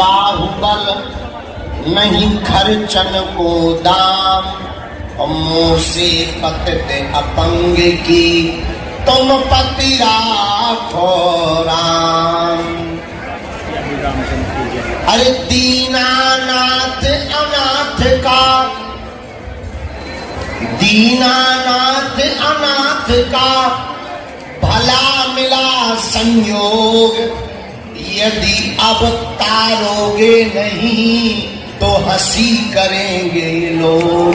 बाहुबल नहीं खर्चन को दाम, मुँह से पतते अपंग की तुम पति राखो राम। अरे दीनानाथ अनाथ का, दीनानाथ अनाथ का भला मिला संयोग, यदि अब तारोगे नहीं तो हंसी करेंगे लोग।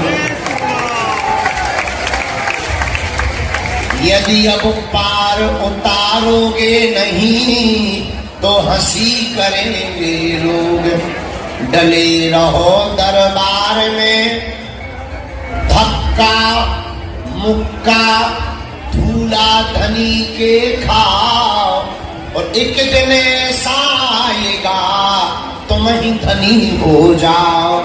यदि अब पार उतारोगे नहीं तो हंसी करेंगे लोग। डले रहो दरबार में धक्का मुक्का धूला धनी के खाओ, और एक दिन ऐसा आएगा तुम ही धनी हो जाओ।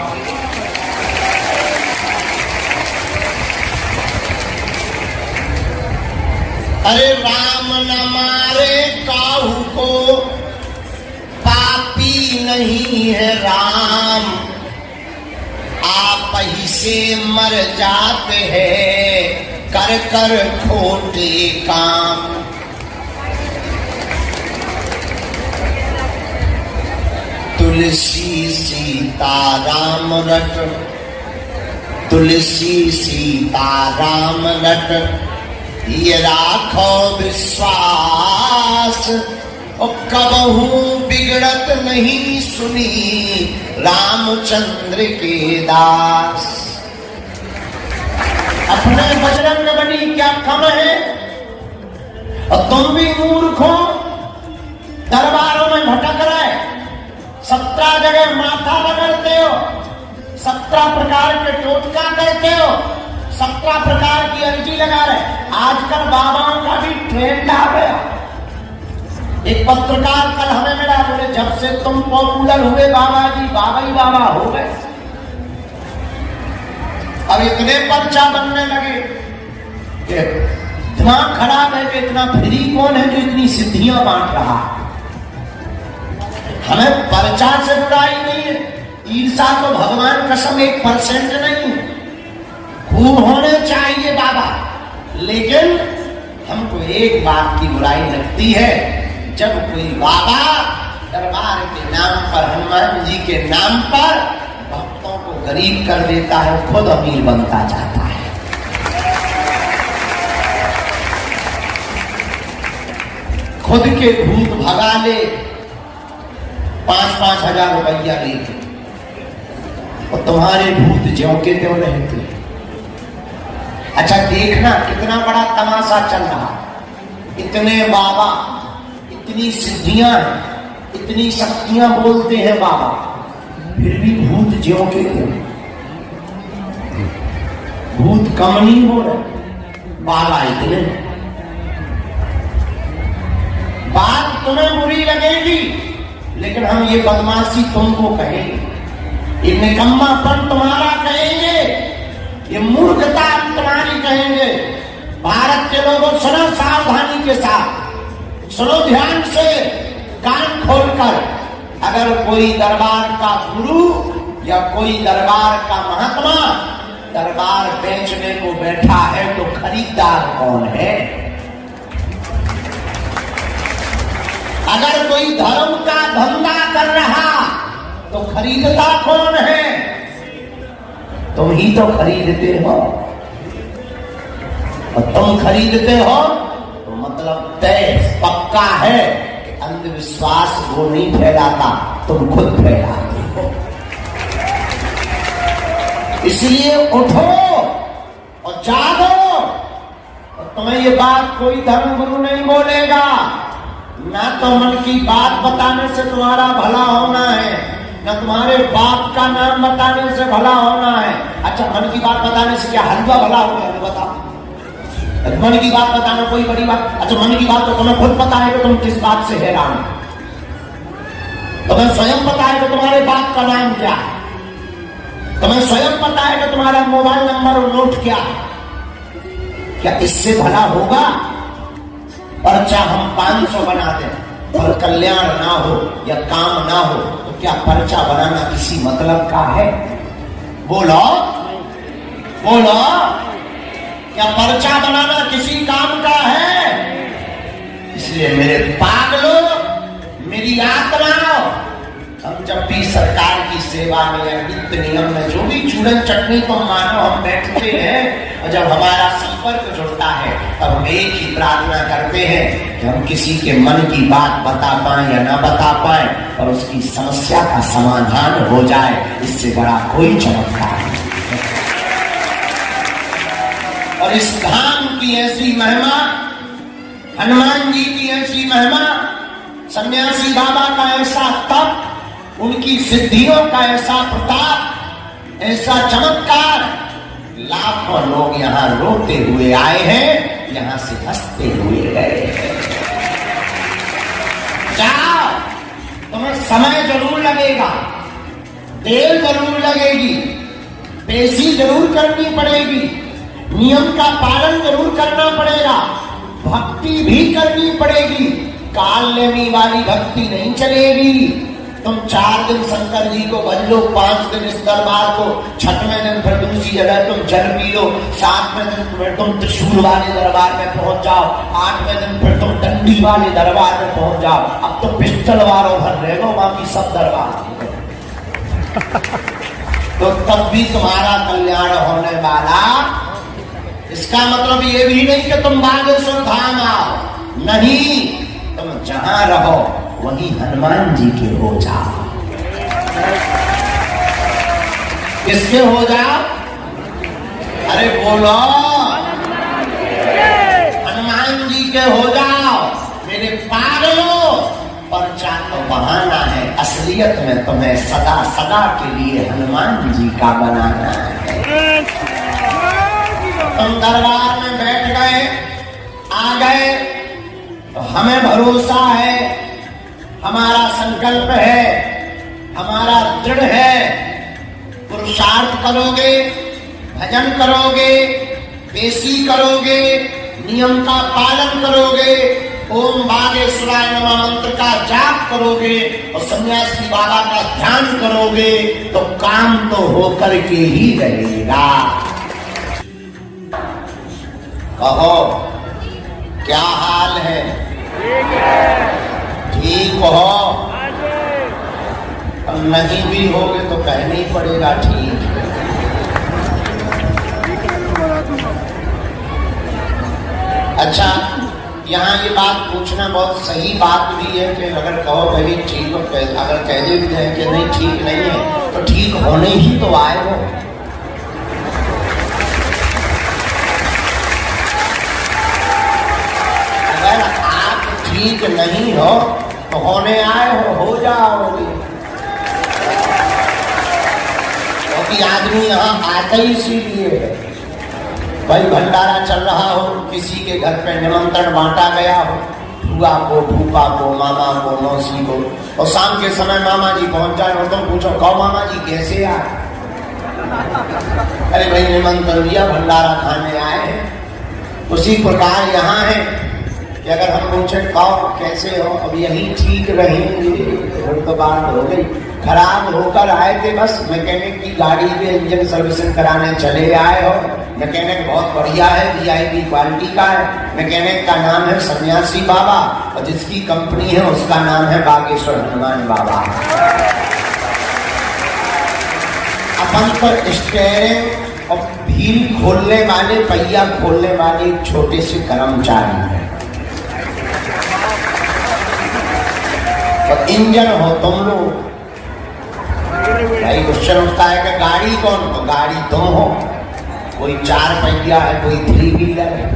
अरे राम न मारे काहू को, पापी नहीं है राम, आप ही से मर जाते हैं कर कर खोटे काम। तुलसी सीता राम रट, तुलसी सीता राम रट, ये राखो विश्वास, और कबहू बिगड़त नहीं सुनी रामचंद्र के दास। अपने बजरंगबली क्या कम है, और तुम भी मूर्ख हो, दरबारों में भटक रहे, 17 जगह माथा रगड़ते हो, 17 प्रकार के टोटका करते हो, 17 प्रकार की अर्जी लगा रहे। आजकल बाबाओं का भी ट्रेंड आ गया। एक पत्रकार कल हमें मिला, बोले जब से तुम पॉपुलर हुए बाबा जी, बाबा ही बाबा हो गए। अब इतने पर्चा बनने लगे, दिमाग खराब है कि इतना फ्री कौन है जो इतनी सिद्धियां बांट रहा। हमें पर्चा से बुराई नहीं है, ईर्षा तो भगवान कसम 1% नहीं, खूब होने चाहिए बाबा। लेकिन हमको एक बात की बुराई लगती है, जब कोई बाबा दरबार के नाम पर, हनुमान जी के नाम पर भक्तों को गरीब कर देता है, खुद अमीर बनता जाता है। खुद के भूत भगा ले 5-5 हजार रुपया लेके, और तुम्हारे भूत ज्यों के त्यों रहते। अच्छा देखना कितना बड़ा तमाशा चल रहा, इतने बाबा, इतनी सिद्धियां, इतनी शक्तियां बोलते हैं बाबा, फिर भी भूत ज्यों के त्यों। भूत कम नहीं हो रहे, बाबा इतने। बात तुम्हें बुरी लगेगी, लेकिन हम ये बदमाशी तुमको कहेंगे, ये निकम्मापन तुम्हारा कहेंगे, ये मूर्खता हम तुम्हारी कहेंगे। भारत के लोगों सुनो सावधानी के साथ, सुनो ध्यान से, कान खोलकर। अगर कोई दरबार का गुरु या कोई दरबार का महात्मा दरबार बेचने को बैठा है तो खरीदार कौन है? अगर कोई धर्म का धंधा कर रहा तो खरीदता कौन है? तुम ही तो खरीदते हो, और तुम खरीदते हो तो मतलब तय पक्का है कि अंधविश्वास वो नहीं फैलाता, तुम खुद फैलाते हो। इसलिए उठो और जागो, और तुम्हें ये बात कोई धर्म गुरु नहीं बोलेगा। ना तो मन की बात बताने से तुम्हारा भला होना है, न तुम्हारे बाप का नाम बताने से भला होना है। अच्छा मन की बात बताने से क्या हलवा भला हो गया? बताओ, मन की बात बताना कोई बड़ी बात? अच्छा मन की बात तो तुम्हें खुद पता है कि तुम किस बात से हैरान हो, तुम्हें स्वयं पता है कि तुम्हारे बाप का नाम क्या है, तुम्हें स्वयं पता है कि तुम्हारा मोबाइल नंबर और नोट क्या है। क्या इससे भला होगा? पर्चा हम 500 बना दें और कल्याण ना हो या काम ना हो तो क्या पर्चा बनाना किसी मतलब का है? बोलो बोलो, क्या पर्चा बनाना किसी काम का है? इसलिए मेरे पागलों, मेरी आत्माओं, हम जब भी सरकार की सेवा में या नित्य नियम में जो भी चूरन चटनी तो मानो हम बैठते हैं, और जब हमारा संपर्क जुड़ता है तब हम एक ही प्रार्थना करते हैं कि हम किसी के मन की बात बता पाए या ना बता पाए और उसकी समस्या का समाधान हो जाए। इससे बड़ा कोई चमत्कार नहीं। और इस धाम की ऐसी महिमा, हनुमान जी की ऐसी महिमा, सन्यासी बाबा का ऐसा तप, उनकी सिद्धियों का ऐसा प्रताप, ऐसा चमत्कार, लाखों लोग यहाँ रोते हुए आए हैं, यहाँ से हंसते हुए गए हैं। जाओ, तुम्हें समय जरूर लगेगा, देर जरूर लगेगी, पेशी जरूर करनी पड़ेगी, नियम का पालन जरूर करना पड़ेगा, भक्ति भी करनी पड़ेगी। काल लेनी वाली भक्ति नहीं चलेगी। तुम 4 दिन शंकर जी को भज लो, 5 दिन इस दरबार को, 6वें दिन फिर दूसरी जगह तुम जल पी लो, 7वें दिन फिर तुम त्रिशूल वाले दरबार में पहुंच जाओ, 8वें दिन फिर तुम डंडी वाले दरबार में पहुंच जाओ। अब तो पिस्टल वालों भर रहे हो, बाकी सब दरबार तो तब भी तुम्हारा कल्याण होने वाला। इसका मतलब ये भी नहीं कि तुम बागेश्वर धाम आओ, नहीं, तुम जहां रहो वही हनुमान जी के हो जाओ। किसके हो जाओ? अरे बोलो, हनुमान जी के हो जाओ मेरे पागलों। पर्चा तो बहाना है, असलियत में तुम्हें सदा सदा के लिए हनुमान जी का बनाना है। तुम दरबार में बैठ गए, आ गए, तो हमें भरोसा है, हमारा संकल्प है, हमारा दृढ़ है, पुरुषार्थ करोगे, भजन करोगे, पेशी करोगे, नियम का पालन करोगे, ओम बागेश्वराय नमः मंत्र का जाप करोगे और सन्यासी बाबा का ध्यान करोगे, तो काम तो होकर के ही रहेगा। कहो क्या हाल है? ठीक हो? अब नहीं भी होगे तो कहना ही पड़ेगा ठीक। अच्छा, यहाँ ये बात पूछना बहुत सही बात भी है कि अगर कहो भाई ठीक हो, अगर कह दे भी जाए कि नहीं ठीक नहीं है, तो ठीक होने ही तो आए हो। अगर आप ठीक नहीं हो तो होने आए हो जाओगे, क्योंकि आदमी यहाँ आता ही इसीलिए है। भाई भंडारा चल रहा हो, किसी के घर पे निमंत्रण बांटा गया हो, बुआ को, फूफा को, मामा को, मौसी को, और शाम के समय मामा जी पहुंच जाए और तुम पूछो कहो मामा जी कैसे आए? अरे भाई निमंत्रण दिया, भंडारा खाने आए हैं। उसी प्रकार यहाँ है कि अगर हम पूछे कहो कैसे हो, अब यही ठीक रहेंगे तो बात हो गई। खराब होकर आए थे, बस मैकेनिक की गाड़ी के इंजन सर्विसिंग कराने चले आए हो। मैकेनिक बहुत बढ़िया है, VIP क्वालिटी का है। मैकेनिक का नाम है सन्यासी बाबा और जिसकी कंपनी है उसका नाम है बागेश्वर हनुमान बाबा। अपन पर स्टीयरिंग और व्हील खोलने वाले, पहिया खोलने वाले एक छोटे से कर्मचारी है, और इंजन हो तुम लोग। भाई क्वेश्चन उठता है कि गाड़ी कौन? तो गाड़ी तुम हो। कोई 4 पहिया है, कोई 3 व्हीलर है,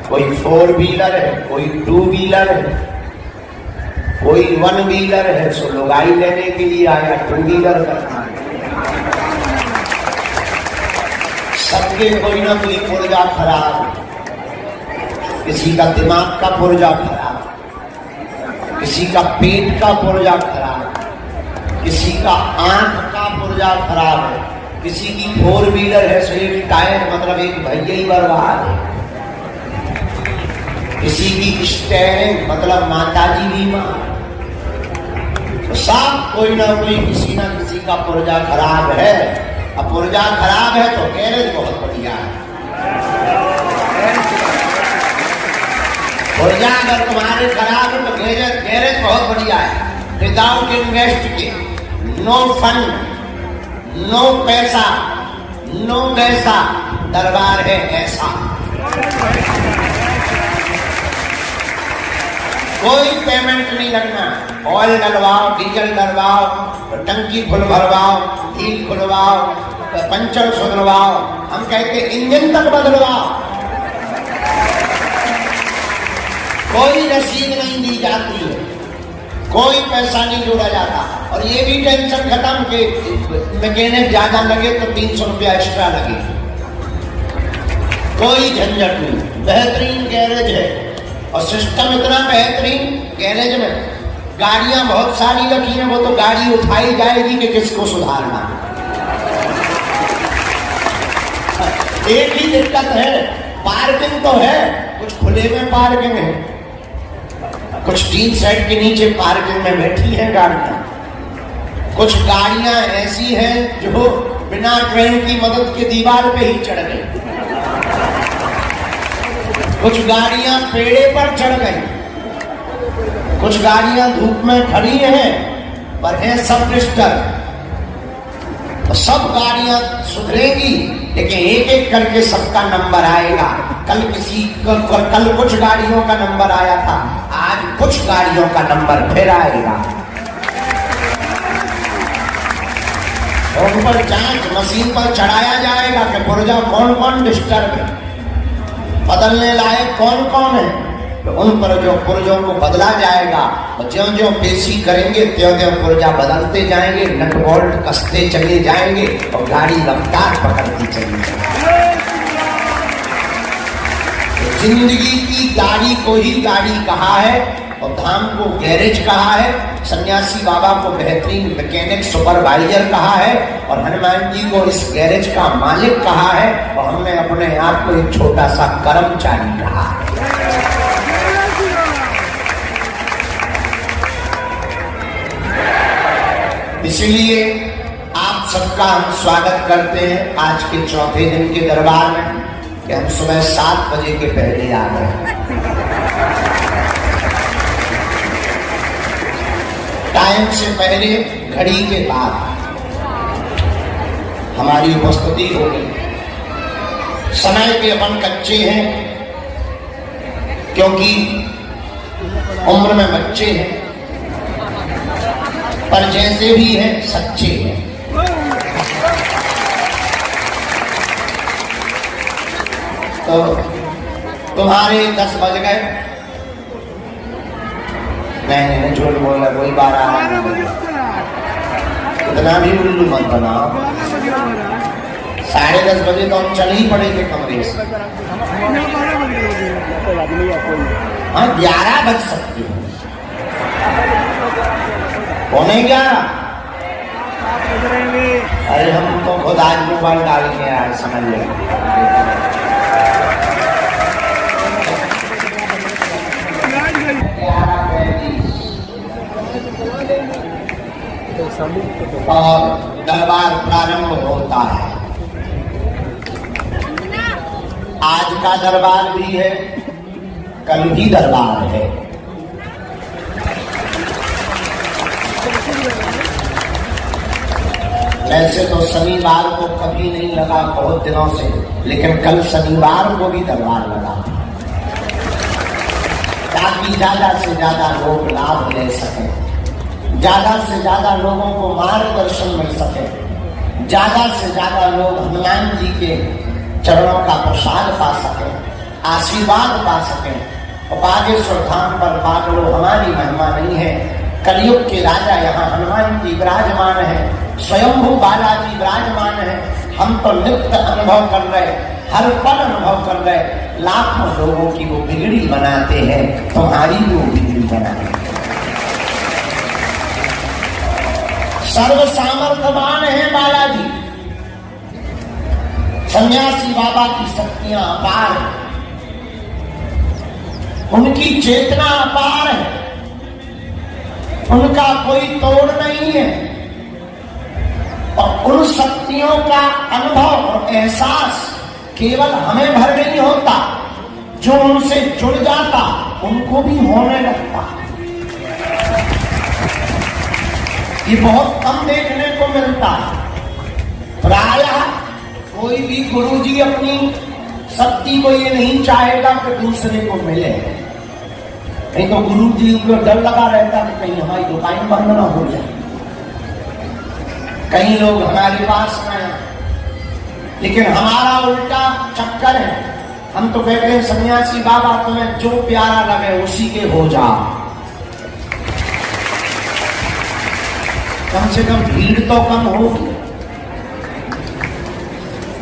कोई 4 व्हीलर है, कोई 2 व्हीलर है, कोई 1 व्हीलर है। सो लुगाई लेने के लिए आया 2 व्हीलर करना है। सबके कोई ना कोई पुर्जा खराब, किसी का दिमाग का पुर्जा खराब, किसी का पेट का पुर्जा खराब, किसी का आंख का पुर्जा खराब है, किसी की 4 व्हीलर है, सो एक टायर मतलब एक भैया ही बर्बाद है, किसी की स्टीयरिंग मतलब माताजी बीमार, तो सब कोई ना कोई किसी ना किसी का पुर्जा खराब है। अब पुर्जा खराब है तो गैरेज बहुत बढ़िया है। पुर्जा अगर तुम्हारे खराब है तो गैरेज बहुत बढ़िया है। विदाउट इन्वेस्ट के, नो फंड, नो पैसा, नो पैसा, दरबार है ऐसा। कोई पेमेंट नहीं लगना। ऑयल डलवाओ, डीजल डलवाओ, टंकी फुल भरवाओ, हील खुलवाओ, पंचर सुधरवाओ, हम कहते इंजन तक बदलवाओ, कोई रसीद नहीं दी जाती है, कोई पैसा नहीं जोड़ा जाता। और ये भी टेंशन खत्म कि मैकेनिक ज्यादा लगे तो 300 रुपया एक्स्ट्रा लगे, कोई झंझट नहीं। बेहतरीन गैरेज है और सिस्टम इतना बेहतरीन। गैरेज में गाड़ियां बहुत सारी रखी हैं, वो तो गाड़ी उठाई जाएगी कि किसको सुधारना। एक ही दिक्कत है, पार्किंग तो है, कुछ खुले में पार्किंग है, कुछ टीन सेट के नीचे पार्किंग में बैठी है गाड़ियां। कुछ गाड़ियां ऐसी हैं जो बिना ट्रेन की मदद के दीवार पे ही चढ़ गई, कुछ गाड़ियां पेड़े पर चढ़ गई, कुछ गाड़ियां धूप में खड़ी हैं पर है सब डिस्टर। तो सब गाड़ियां सुधरेगी, लेकिन एक एक करके सबका नंबर आएगा। कल कुछ गाड़ियों का नंबर आया था, आज कुछ गाड़ियों का नंबर फिर आएगा। और उन पर जांच मशीन पर चढ़ाया जाएगा कि पुर्जा कौन कौन डिस्टर्ब है, बदलने लायक कौन कौन है। तो उन पर जो पुर्जों को बदला जाएगा और ज्यों-ज्यों पेशी करेंगे त्यों-त्यों पुर्जा बदलते जाएंगे, नट बोल्ट कसते चले जाएंगे और गाड़ी रफ्तार पकड़ती चली जाएगी। जिंदगी की गाड़ी को ही गाड़ी कहा है और धाम को गैरेज कहा है, सन्यासी बाबा को बेहतरीन मैकेनिक सुपरवाइजर कहा है और हनुमान जी को इस गैरेज का मालिक कहा है और हमने अपने आप को एक छोटा सा कर्मचारी कहा है। इसलिए आप सबका हम स्वागत करते हैं आज के चौथे दिन के दरबार में कि हम सुबह 7 बजे के पहले आ गए। टाइम से पहले घड़ी के बाद हमारी उपस्थिति हो गई। समय के अपन कच्चे हैं क्योंकि उम्र में बच्चे हैं, पर जैसे भी हैं सच्चे हैं। तो तुम्हारे 10 बज गए, नहीं झूठ बोल रहा, कोई 12 इतना भी उल्लू मत बनाओ। 10:30 बजे तो हम चल ही पड़े थे कमरे से। हाँ 11 बज सकते हो, पौने 11। अरे हम तो खुद आज मोबाइल डाल के आए, समझ ले। और दरबार प्रारंभ होता है। आज का दरबार भी है, कल भी दरबार है। वैसे तो शनिवार को कभी नहीं लगा बहुत दिनों से, लेकिन कल शनिवार को भी दरबार लगा ताकि ज्यादा से ज्यादा लोग लाभ ले सके, ज्यादा से ज्यादा लोगों को मार्गदर्शन मिल सके, ज्यादा से ज्यादा लोग हनुमान जी के चरणों का प्रसाद पा सके, आशीर्वाद पा सके। और बागेश्वर धाम पर पागलो हमारी महिमा नहीं है, कलयुग के राजा यहाँ हनुमान जी विराजमान है, स्वयंभू बालाजी विराजमान है। हम तो नित्य अनुभव कर रहे, हर पल अनुभव कर रहे, लाखों लोगों की वो बिगड़ी बनाते हैं, तुम्हारी भी वो बिगड़ी बनाते हैं। सर्व सामर्थ्यवान है बालाजी, सन्यासी बाबा की शक्तियां अपार है, उनकी चेतना अपार है। उनका कोई तोड़ नहीं है। और उन शक्तियों का अनुभव और एहसास केवल हमें भर नहीं होता, जो उनसे जुड़ जाता उनको भी होने लगता। ये बहुत कम देखने को मिलता है। प्रायः कोई भी गुरुजी अपनी शक्ति को ये नहीं चाहेगा कि दूसरे को मिले। नहीं तो गुरुजी को डर लगा रहता कि कहीं हमारी दुकान बंद ना हो जाए, कहीं लोग हमारे पास न आए। लेकिन हमारा उल्टा चक्कर है। हम तो कहते हैं सन्यासी बाबा तुम्हें जो प्यारा लगे उसी के हो जाओ। कम से कम भीड़ तो कम होगी।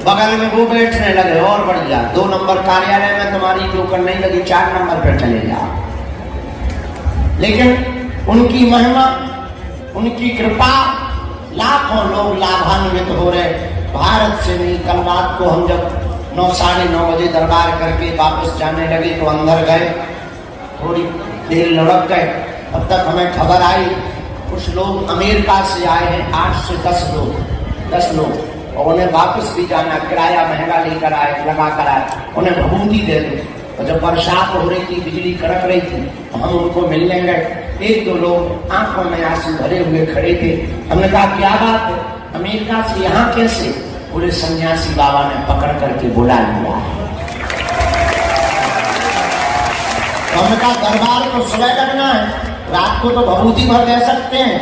बगल में वो बैठने लगे और बढ़ गया, 2 नंबर कार्यालय में तुम्हारी टोकन नहीं लगी, 4 नंबर पर चले जाओ। लेकिन उनकी महिमा, उनकी कृपा, लाखों लोग लाभान्वित हो रहे। भारत से नहीं, कल रात को हम जब 9 साढ़े 9 बजे दरबार करके वापस जाने लगे तो अंदर गए, थोड़ी देर लड़क गए। तब तक हमें खबर आई कुछ लोग अमेरिका से आए हैं, 8 से 10 लोग, और उन्हें वापस भी जाना, किराया महंगा लेकर आए, लगा कर आए, उन्हें भभूति दे दो। और जब बरसात हो रही थी, बिजली कड़क रही थी, तो हम उनको मिलने गए। 1-2 लोग आंखों में आंसू भरे हुए खड़े थे। हमने कहा क्या बात है, अमेरिका से यहाँ कैसे? पूरे सन्यासी बाबा ने पकड़ करके बुला लिया। हमने कहा दरबार तो सुबह करना है, रात को तो भभूति भर दे सकते हैं,